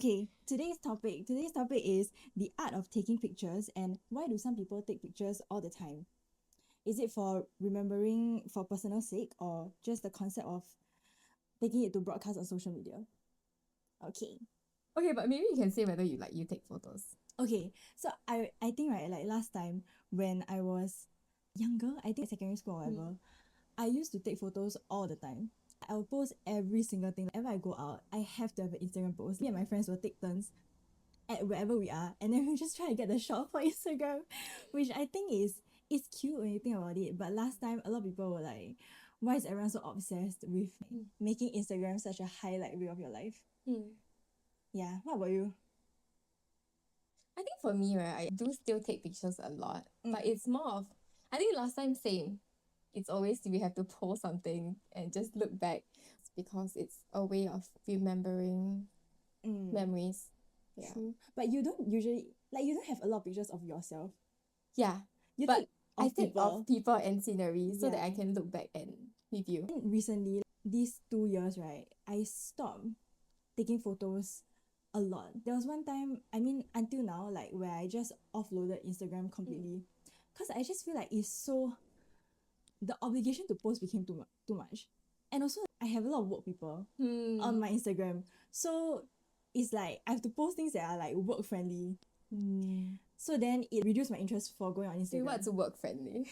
Okay, today's topic is the art of taking pictures and why do some people take pictures all the time? Is it for remembering for personal sake or just the concept of taking it to broadcast on social media? Okay. Okay, but maybe you can say whether you take photos. Okay, so I think right, like last time when I was younger, I think secondary school or whatever, I used to take photos all the time. I'll post every single thing. Whenever I go out, I have to have an Instagram post. Me and my friends will take turns at wherever we are, and then we just try to get the shot for Instagram, which I think is cute when you think about it. But last time, a lot of people were like, "Why is everyone so obsessed with making Instagram such a highlight reel of your life?" Yeah, what about you? I think for me, right, I do still take pictures a lot, but it's more of, I think last time same. It's always we have to post something and just look back because it's a way of remembering memories. Yeah. True, but you don't usually you don't have a lot of pictures of yourself. Yeah, You but take I of take people. of people and scenery so that Yeah. I can look back and review. Recently, these 2 years, right, I stopped taking photos a lot. There was one time, I mean, until now, like where I just offloaded Instagram completely, because I just feel like it's so the obligation to post became too much, and also I have a lot of work people on my Instagram, so it's like I have to post things that are like work friendly. So then it reduced my interest for going on Wait, Instagram. what's work friendly?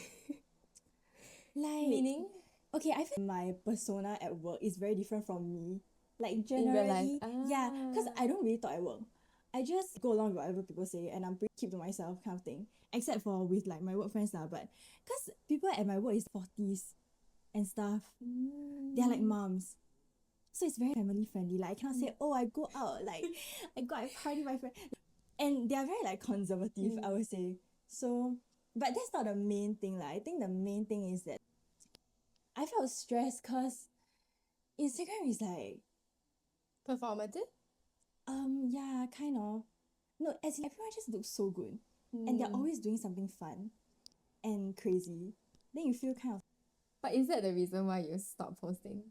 Like, Meaning? okay, I feel my persona at work is very different from me. Like In real life. generally, yeah, because I don't really talk at work. I just go along with whatever people say and I'm pretty keep to myself kind of thing. Except for with like my work friends lah. But because people at my work is 40s and stuff, they're like moms. So it's very family friendly. Like I cannot say, oh, I go out, like I go out and party with my friend. And they're very like conservative, I would say. So, but that's not the main thing. Like I think the main thing is that I felt stressed because Instagram is like, Performative? yeah, kind of. No, as in everyone just looks so good. And they're always doing something fun and crazy. Then you feel kind of, But is that the reason why you stop posting?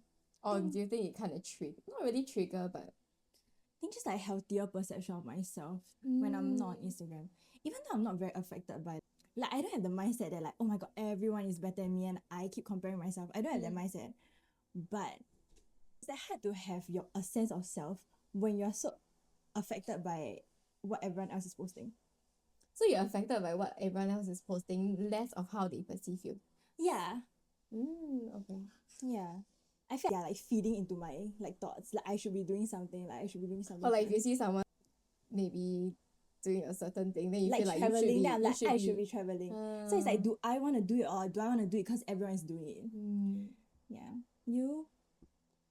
Or do you think it kind of not really trigger, but I think just like healthier perception of myself when I'm not on Instagram. Even though I'm not very affected by like I don't have the mindset that like, oh my god, everyone is better than me and I keep comparing myself. I don't have that mindset. But it's that hard to have a sense of self when you're so affected by what everyone else is posting. so you're affected by what everyone else is posting, less of how they perceive you. Yeah. Okay. Yeah. I feel like feeding into my like thoughts. Like I should be doing something, like I should be doing something. Or like if you see someone maybe doing a certain thing, then you like feel like traveling, you should be, then I'm like, I should be traveling. So it's like, do I want to do it or do I want to do it because everyone's doing it? Yeah. You,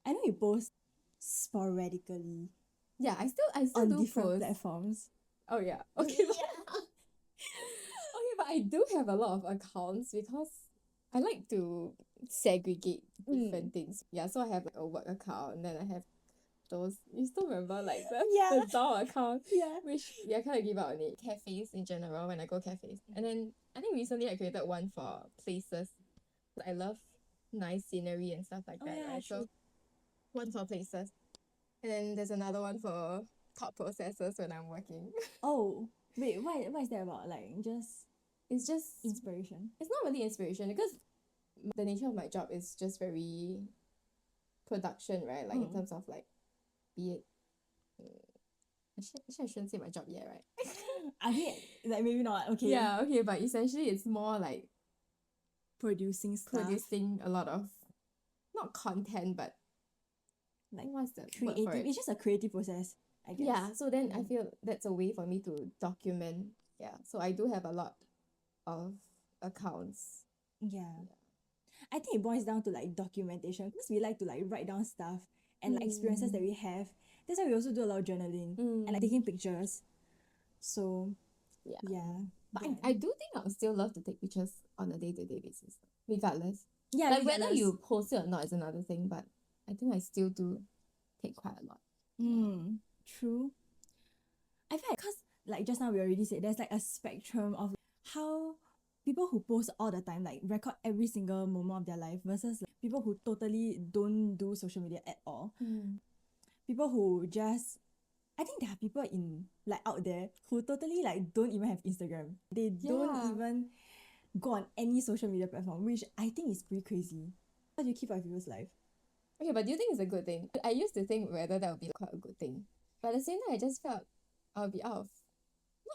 I know you post sporadically Yeah, I still on do different post. platforms. Oh yeah. Okay. Okay, but I do have a lot of accounts because I like to segregate different things. Yeah, so I have like a work account and then I have those, you still remember like the doll account? Yeah. Which I kind of give up on it. Cafes in general when I go cafes. And then I think recently I created one for places. I love nice scenery and stuff like that, right? So one for places. And then there's another one for thought processes when I'm working. Oh, wait, what is that about? Like, just It's just, inspiration. it's not really inspiration because the nature of my job is just very production, right? Like in terms of like, be it, actually I shouldn't say my job yet, right? I mean, like maybe not. Okay. Yeah, okay, but essentially it's more like Producing stuff. producing a lot of, not content, but like what's the creative. word for it? It's just a creative process, I guess. Yeah, so then I feel that's a way for me to document. Yeah, so I do have a lot of accounts. Yeah. I think it boils down to like documentation because we like to like write down stuff and like experiences that we have. That's why we also do a lot of journaling and like taking pictures. So yeah. But I do think I would still love to take pictures on a day-to-day basis, regardless. Yeah, like whether you post it or not is another thing, but I think I still do take quite a lot. True. I feel like because like just now we already said there's like a spectrum of how people who post all the time like record every single moment of their life versus like, people who totally don't do social media at all. People who just I think there are people in like out there who totally like don't even have Instagram. They don't Yeah. even go on any social media platform, which I think is pretty crazy. How do you keep up with people's life? Okay, but do you think it's a good thing? I used to think whether that would be quite a good thing. But at the same time, I just felt I'll be not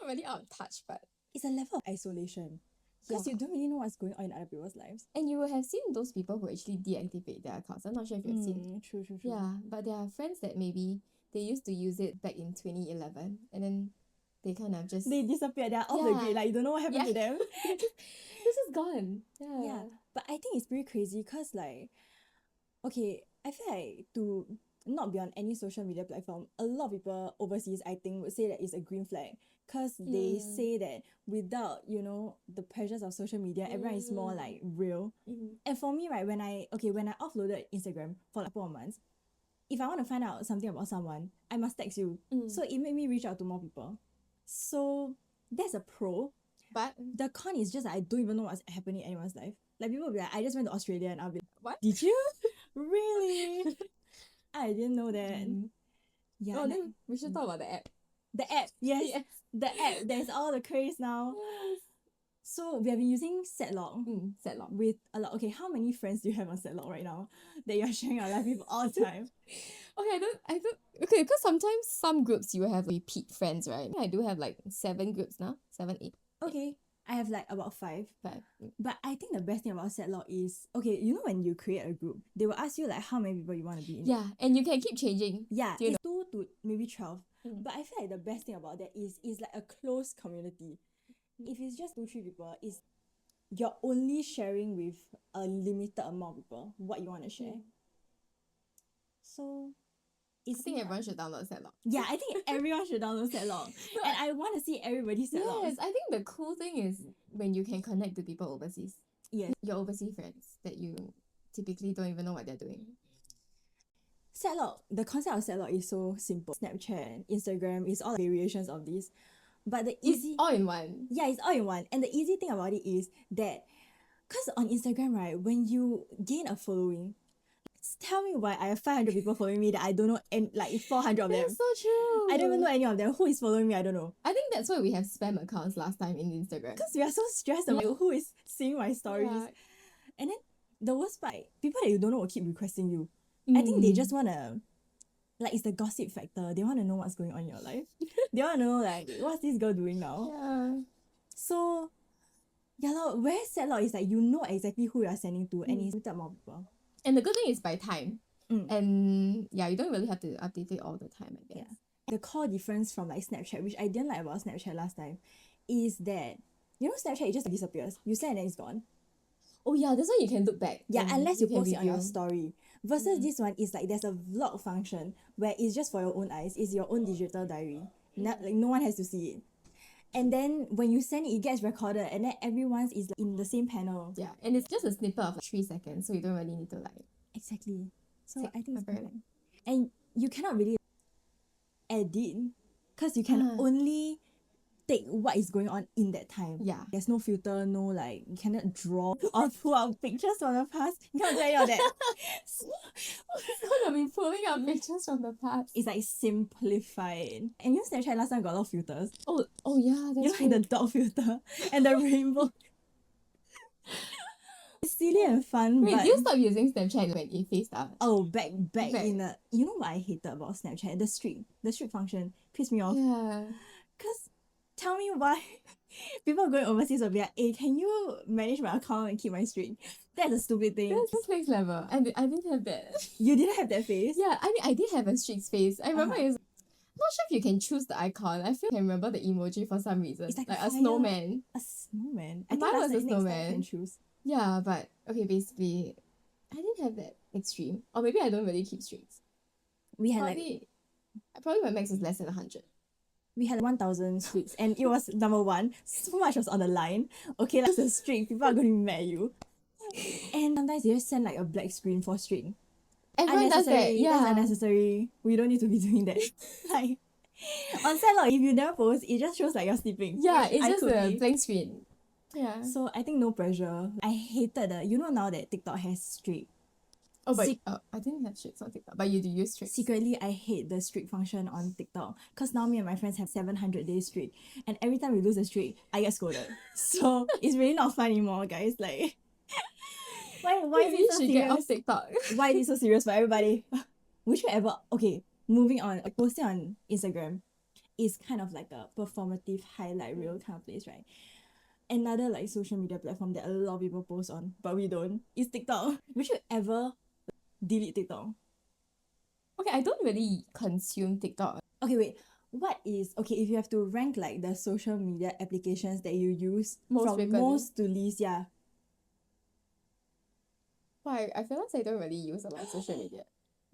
really out of touch, but It's a level of isolation. Because you don't really know what's going on in other people's lives. And you will have seen those people who actually deactivate their accounts. I'm not sure if you've seen. True. Yeah, but there are friends that maybe they used to use it back in 2011 and then they kind of just... They disappear. They're off the grid. Like, you don't know what happened to them. They're just gone. Yeah. But I think it's pretty crazy because, like, okay, I feel like to not be on any social media platform, a lot of people overseas, I think, would say that it's a green flag. Because they say that without, you know, the pressures of social media, everyone is more, like, real. And for me, right, when I offloaded Instagram for like a couple of months, if I want to find out something about someone, I must text you. So it made me reach out to more people. So that's a pro. But the con is just like, I don't even know what's happening in anyone's life. Like, people will be like, I just went to Australia, and I'll be like, what? Did you? Really? I didn't know that. Yeah. Oh, then we should talk about the app. The app, yes. The app. There's all the craze now. Yes. So we have been using Setlock. Setlock. With a lot. Okay, how many friends do you have on Setlock right now that you're sharing your life with all the time? Okay, I don't. Okay, because sometimes some groups you have repeat friends, right? I do have like 7 groups now, 7, 8. Okay, I have like about 5. 5. But I think the best thing about Setlock is, okay, you know when you create a group, they will ask you like how many people you want to be in. Yeah, and you can keep changing. Yeah, it's 2 to maybe 12. But I feel like the best thing about that is like a close community. If it's just 2-3 people, you're only sharing with a limited amount of people what you want to share. So I think everyone should download Setlock. Yeah, I think everyone should download Setlock. And I want to see everybody's Setlock. Yes, I think the cool thing is when you can connect to people overseas. Yes. Your overseas friends that you typically don't even know what they're doing. Setlock, the concept of Setlock is so simple. Snapchat, Instagram is all variations of this. But it's all in one. Yeah, it's all in one. And the easy thing about it is that, because on Instagram, right, when you gain a following, tell me why I have 500 people following me that I don't know, and like 400 of them. That's so true. I don't even know any of them. Who is following me? I don't know. I think that's why we have spam accounts last time in Instagram. Because we are so stressed about who is seeing my stories. Yeah. And then the worst part, people that you don't know will keep requesting you. I think they just want to, like, it's the gossip factor. They want to know what's going on in your life. They want to know, like, what's this girl doing now? Yeah. So, yeah, where Setlock is like, you know exactly who you're sending to, and it's limited more people. And the good thing is by time. And yeah, you don't really have to update it all the time, I guess. Yeah. The core difference from like Snapchat, which I didn't like about Snapchat last time, is that, you know, Snapchat, it just disappears. You send and then it's gone. Oh yeah, that's why you can look back. Yeah, unless you post it on your story. Versus this one is like there's a vlog function where it's just for your own eyes. It's your own digital diary. Like no one has to see it. And then when you send it, it gets recorded, and then everyone's is like in the same panel. Yeah, and it's just a snippet of like 3 seconds, so you don't really need to like... Exactly. So I think it's perfect. And you cannot really edit, because you can only take what is going on in that time. Yeah. There's no filter, no like, you cannot draw or pull out pictures from the past. You cannot do any of that. So you'll be pulling out pictures from the past. It's like simplified. And you know Snapchat last time got a lot of filters. Oh yeah, that's you know, like the dog filter and the rainbow. It's silly and fun. Wait, but... did you stop using Snapchat when it phased out? Oh, back in the... You know what I hated about Snapchat? The streak function pissed me off. Yeah. Because tell me why people going overseas will be like, hey, can you manage my account and keep my streak? That's a stupid thing. That's next level. I didn't have that. You didn't have that face? Yeah, I mean, I did have a streaks face. I remember it was... I'm not sure if you can choose the icon. I feel I can remember the emoji for some reason. It's like a snowman. A snowman? I think mine was that's a snowman. I can choose. Yeah, but okay, basically, I didn't have that extreme. Or maybe I don't really keep streaks. We had probably my max was less than 100. We had 1,000 streaks, and it was number 1. So much was on the line. Okay, that's a streak. People are going to be mad at you. And sometimes they just send like a black screen for streak. Everyone does that. Yeah. That's unnecessary. We don't need to be doing that. Like, on Setlock, if you never post, it just shows like you're sleeping. Yeah, it's just a blank screen. Yeah. So I think no pressure. I hated you know now that TikTok has streak. Oh, but I didn't have streaks on TikTok, but you do use streaks. Secretly, I hate the streak function on TikTok because now me and my friends have 700 days streak, and every time we lose a streak, I get scolded. So it's really not fun anymore, guys. Like, why is Maybe it so you should get serious? off TikTok. Why is it so serious for everybody? Would you ever? Okay, moving on. Like, posting on Instagram is kind of like a performative highlight reel kind of place, right? Another like social media platform that a lot of people post on, but we don't, is TikTok. Would you ever delete TikTok? Okay, I don't really consume TikTok. Okay, wait. What is okay if you have to rank like the social media applications that you use Most from frequently? most to least? Yeah, Why? I feel like I don't really use a lot of social media.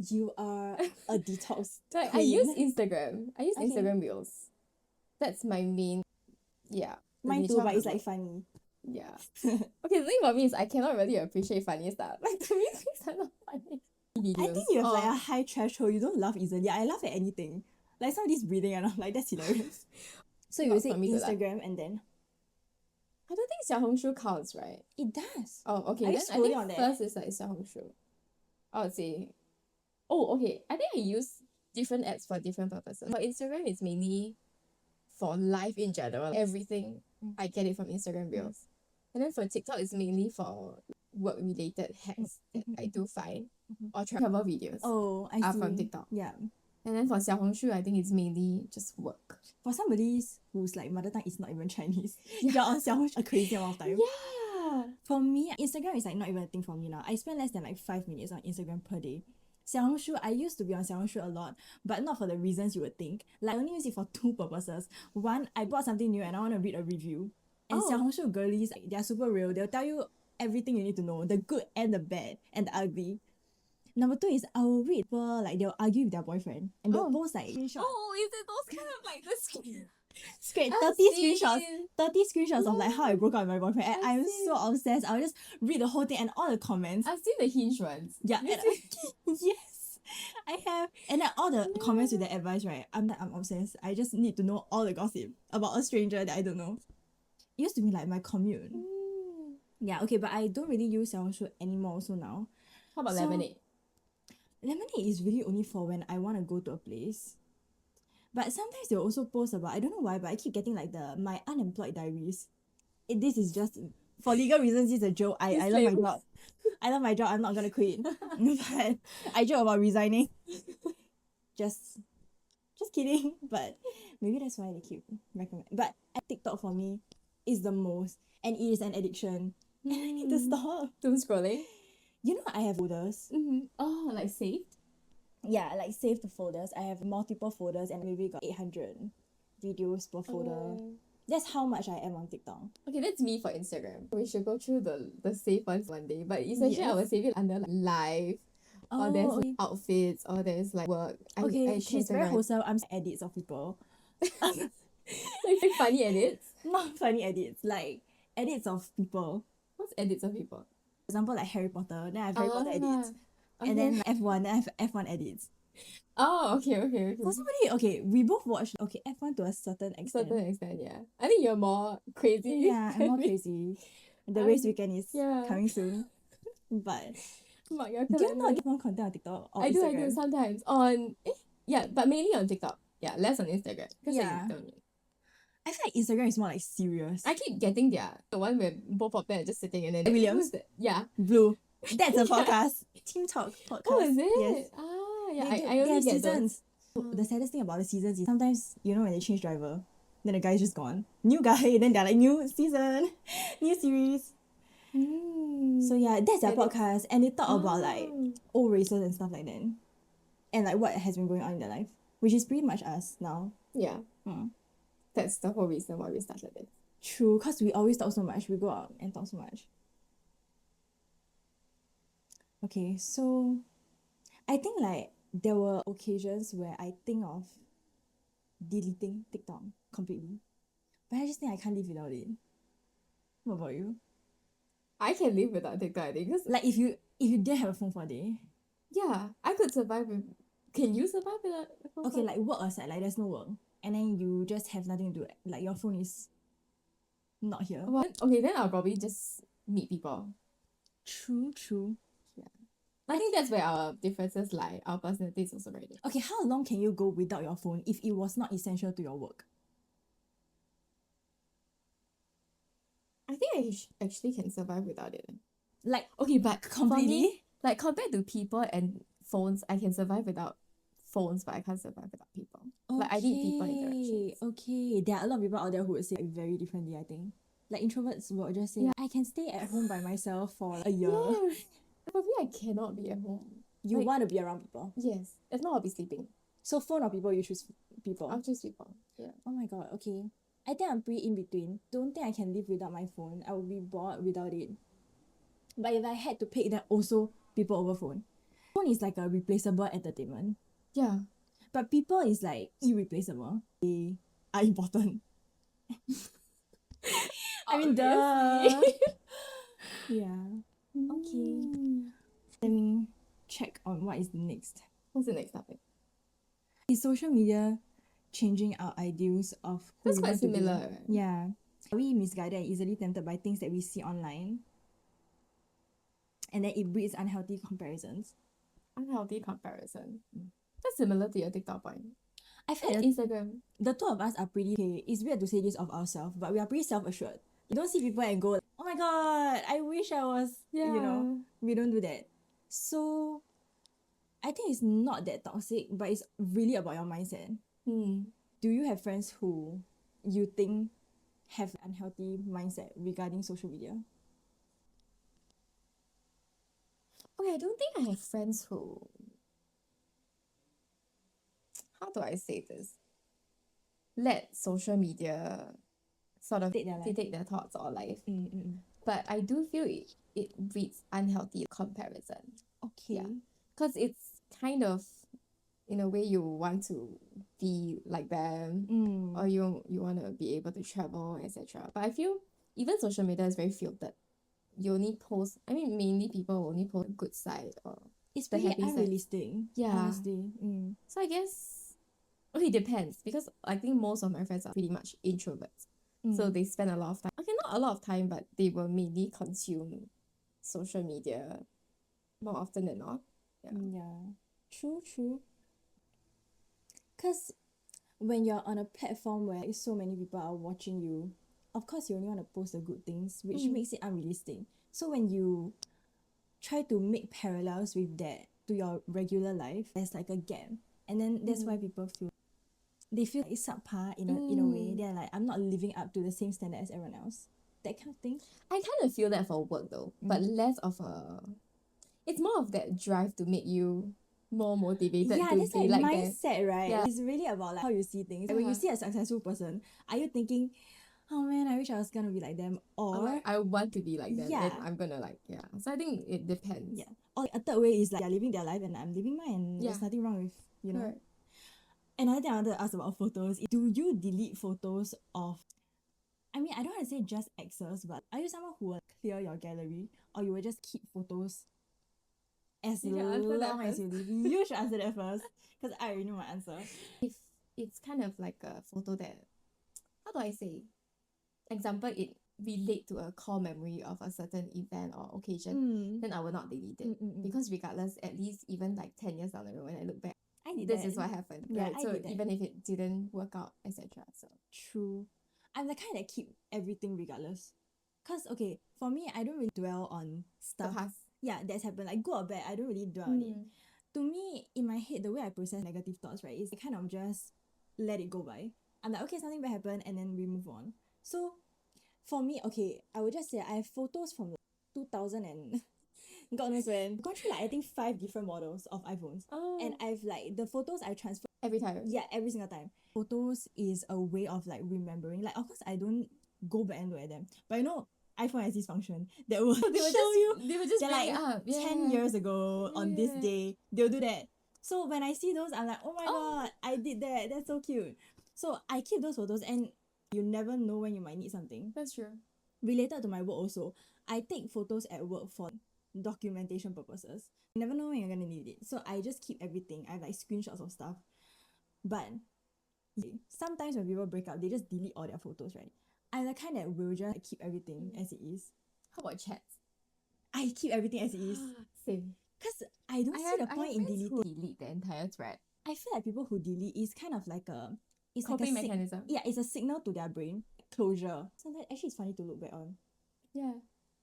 you are a detox Like, I queen. use Instagram. I use Okay. Instagram Reels. That's my main. Yeah. the Mine nature too, of but the it's like work. funny. Yeah. Okay, the thing about me is I cannot really appreciate funny stuff. Like, to me, things are not funny. I think you have like a high threshold. You don't laugh easily. I laugh at anything. Like somebody's breathing and I'm like, that's hilarious. So you Not would say for me to laugh. Instagram and then I don't think 小红书 counts, right? it does. Oh, okay. Are you Then I scrolling think on that? first is like 小红书. I would say. Oh, okay. I think I use different apps for different purposes. For Instagram, it's mainly for life in general. Everything, I get it from Instagram Reels. And then for TikTok, it's mainly for work-related hacks that I do find. Or travel videos Oh, I are see. from TikTok. Yeah. And then for 小红书, I think it's mainly just work. For somebody whose like mother tongue is not even Chinese, you're on Xiaohongshu a crazy amount of time. Yeah. For me, Instagram is like not even a thing for me now. I spend less than like 5 minutes on Instagram per day. Xiaohongshu, I used to be on Xiaohongshu a lot, but not for the reasons you would think. Like, I only use it for two purposes. One, I bought something new and I want to read a review. And Xiaohongshu girlies, like, they're super real. They'll tell you everything you need to know, the good and the bad and the ugly. Number two is I will read people, like, they'll argue with their boyfriend and they'll post like screenshots. Oh, is it those kind of like the screen? Straight I've 30 seen. screenshots 30 screenshots of like how I broke up with my boyfriend, and I've I'm so obsessed. I'll just read the whole thing and all the comments. I've seen the Hinge ones. Yeah, You and see- yes, I have. And then all the comments with the advice, right? I'm obsessed. I just need to know all the gossip about a stranger that I don't know. It used to be like my commute. Yeah, okay, but I don't really use Xiaohongshu anymore also now. How about So- Lemonade? Lemonade is really only for when I want to go to a place. But sometimes they'll also post about, I don't know why, but I keep getting like my unemployed diaries. This is just, for legal reasons, this is a joke. I love my job. I love my job. I'm not going to quit. But I joke about resigning. Just kidding. But maybe that's why they keep recommending. But TikTok for me is the most. And it is an addiction. And I need to stop. Doom scrolling. You know I have folders. Oh, like saved? Yeah, like save the folders. I have multiple folders and maybe got 800 videos per folder. That's how much I am on TikTok. Okay, that's me for Instagram. We should go through the save ones one day. But essentially, I Yes. will save it under like live. Or there's like outfits, or there's like work. I She's very wholesome. I'm edits of people. like funny edits. Not funny edits, like edits of people. What's edits of people? For example, like Harry Potter. Then I have Harry Potter edits. Okay. And then like F1, then I have F1 edits. Oh, okay. For somebody, we both watch F1 to a certain extent. Certain extent, yeah. I think you're more crazy. Yeah, I'm more crazy. The race weekend is yeah. coming soon. But Mark your do you calendar. not get more content on TikTok or I do Instagram? sometimes on but mainly on TikTok. Yeah, less on Instagram. Yeah. I feel like Instagram is more like serious. I keep getting the one where both of them are just sitting and then Williams? who's that? Yeah. Blue. That's a Yeah. podcast. Team Talk podcast. Oh, is it? Yes. Ah, yeah. They I only have get seasons. The saddest thing about the seasons is sometimes, when they change driver, then the guy's just gone. New guy, then they're like, new season, new series. those. So yeah, that's their Get it. podcast. And they talk about like old races and stuff like that. And like what has been going on in their life. Which is pretty much us now. Yeah. Hmm. That's the whole reason why we started this. True, because we always talk so much. We go out and talk so much. Okay, so I think like there were occasions where I think of deleting TikTok completely. But I just think I can't live without it. What about you? I can live without TikTok, I think. 'Cause, Like if you didn't have a phone for a day. yeah, I could survive with... Can you survive without a phone? Okay, like work aside, like there's no work. And then you just have nothing to do. Like your phone is not here. Okay, then I'll probably just meet people. True. Yeah. I think that's where our differences lie. Our personality is also very different. Okay, how long can you go without your phone if it was not essential to your work? I think I actually can survive without it. Like, Okay, but for completely? me, like compared to people and phones, I can survive without phones, but I can't survive without people. Like I need people interactions. Okay. There are a lot of people out there who would say like, very differently, I think. Like introverts will just say, Yeah. I can stay at home by myself for a year. Yes. For me, I cannot be at home. You Like- want to be around people. Yes. If not, I'll be sleeping. So phone or people, you choose people. I'll choose people. Yeah. Oh my god, okay. I think I'm pretty in between. Don't think I can live without my phone. I would be bored without it. But if I had to pick, then also people over phone. Phone is like a replaceable entertainment. Yeah. But people is like irreplaceable. They are important. I mean, duh. Obviously. Yeah. Okay. Let me check on what is next. What's the next topic? Is social media changing our ideals of who That's we quite want to be? similar, right? Yeah. Are we misguided and easily tempted by things that we see online? And then it breeds unhealthy comparisons. Unhealthy comparison. That's similar to your TikTok point. I've And had Instagram. the two of us are pretty okay. It's weird to say this of ourselves, but we are pretty self-assured. You don't see people and go, oh my god, I wish I was, you know. We don't do that. So I think it's not that toxic, but it's really about your mindset. Do you have friends who you think have unhealthy mindset regarding social media? Okay, I don't think I have friends who. How do I say this? Let social media sort of dictate their thoughts or life. But I do feel it breeds unhealthy comparison. Okay. Yeah. Because it's kind of, in a way, you want to be like them, or you want to be able to travel, etc. But I feel even social media is very filtered. You only post, I mean, mainly people only post the good side or It's the pretty happy side. unrealistic. Yeah. Honestly. So I guess, okay, it depends because I think most of my friends are pretty much introverts. So they spend a lot of time, okay, not a lot of time, but they will mainly consume social media more often than not. Yeah. True. Because when you're on a platform where so many people are watching you, of course you only want to post the good things, which makes it unrealistic. So when you try to make parallels with that to your regular life, there's like a gap. And then that's why people feel like it's subpar in a way. They're like, I'm not living up to the same standard as everyone else. That kind of thing. I kind of feel that for work though, but less of a. It's more of that drive to make you more motivated Yeah, to that's be like like mindset, right? Yeah. It's really about like how you see things. When you see a successful person, are you thinking, oh man, I wish I was gonna be like them, or like, I want to be like them, Yeah. and I'm gonna like So I think it depends. yeah, or a third way is like they're living their life and I'm living mine, and Yeah. there's nothing wrong with Correct. Another thing I wanted to ask about photos is, do you delete photos of, I mean, I don't want to say just exes, but are you someone who will clear your gallery, or you will just keep photos as You can answer that long as first. you live? You should answer that first, because I already know my answer. If it's kind of like a photo that, how do I say? Example, it relate to a core memory of a certain event or occasion, then I will not delete it. Because regardless, at least even like 10 years down the road when I look back, I did this that. is what happened. Yeah, right? I So did that. even if it didn't work out, etc. So True. I'm the kind that keep everything regardless. Because, okay, for me, I don't really dwell on the stuff. past. Yeah, that's happened. Like, good or bad, I don't really dwell on it. To me, in my head, the way I process negative thoughts, right, is I kind of just let it go by. I'm like, okay, something bad happened, and then we move on. So, for me, okay, I would just say I have photos from like 2000 and God knows when. I've gone through like, I think 5 different models of iPhones. And I've like, the photos I transfer Every time. Yeah, every single time. Photos is a way of like remembering. Like, of course, I don't go back and look at them. But iPhone has this function that will They will show you. They will just They're bring like it up. 10 years ago on this Yeah. day, they'll do that. So when I see those, I'm like, oh my god, I did that. That's so cute. So I keep those photos, and you never know when you might need something. That's true. Related to my work also, I take photos at work for documentation purposes. You never know when you're gonna need it. So I just keep everything. I have like screenshots of stuff. But sometimes when people break up, they just delete all their photos, right? I'm the kind that will just keep everything as it is. How about chats? I keep everything as it is. Same. Because I don't see the point in friends deleting. who delete the entire thread. I feel like people who delete is kind of like a Coping mechanism. Yeah, it's a signal to their brain closure. So that actually it's funny to look back on. Yeah.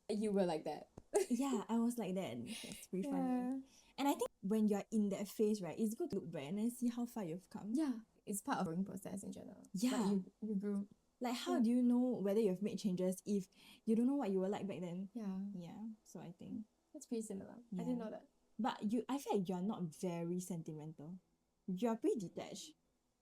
You were like that. Yeah, I was like that. That's pretty funny. Yeah. And I think when you're in that phase, right, it's good to look back and then see how far you've come. Yeah. It's part of the growing process in general. Yeah. Like you grew. Like, how do you know whether you've made changes if you don't know what you were like back then? Yeah. Yeah, so I think. That's pretty similar. Yeah. I didn't know that. But I feel like you're not very sentimental. You're pretty detached.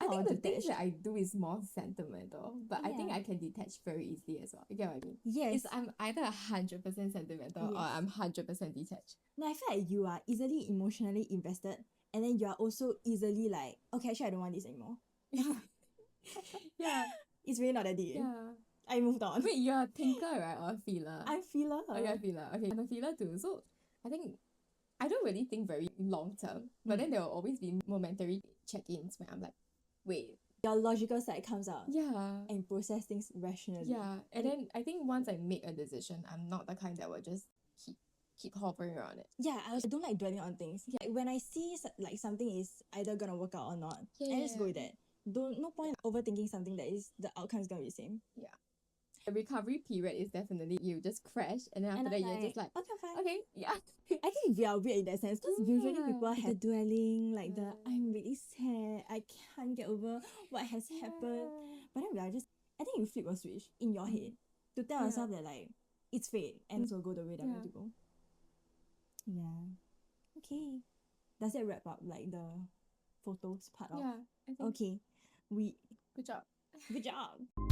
I think the things detached. that I do is more sentimental, but I think I can detach very easily as well. You get what I mean? Yes. It's I'm either 100% sentimental or I'm 100% detached. No, I feel like you are easily emotionally invested, and then you are also easily like, okay, actually I don't want this anymore. Yeah. It's really not that deep. Yeah. I moved on. Wait, you're a thinker, right? Or a feeler? I'm feeler. Oh, you're a feeler. Okay, I'm a feeler too. So I think I don't really think very long term, but then there will always be momentary check-ins where I'm like, wait. Your logical side comes out. Yeah. And process things rationally. Yeah. And then I think once I make a decision, I'm not the kind that will just keep hovering around it. Yeah, I don't like dwelling on things. Like when I see like something is either gonna work out or not, I just go with that. No point overthinking something that is the outcome is gonna be the same. Yeah. The recovery period is definitely you just crash and then after that you're just like, okay, fine. Okay, yeah. I think we are weird in that sense because usually people have the dwelling, like the I'm really sad, I can't get over what has happened. But then we are just, I think you flip a switch in your head to tell yourself that like it's fate and so go the way that we have to go. Yeah. Okay. Does that wrap up like the photos part of? Yeah, I think. Okay. Good job. Good job.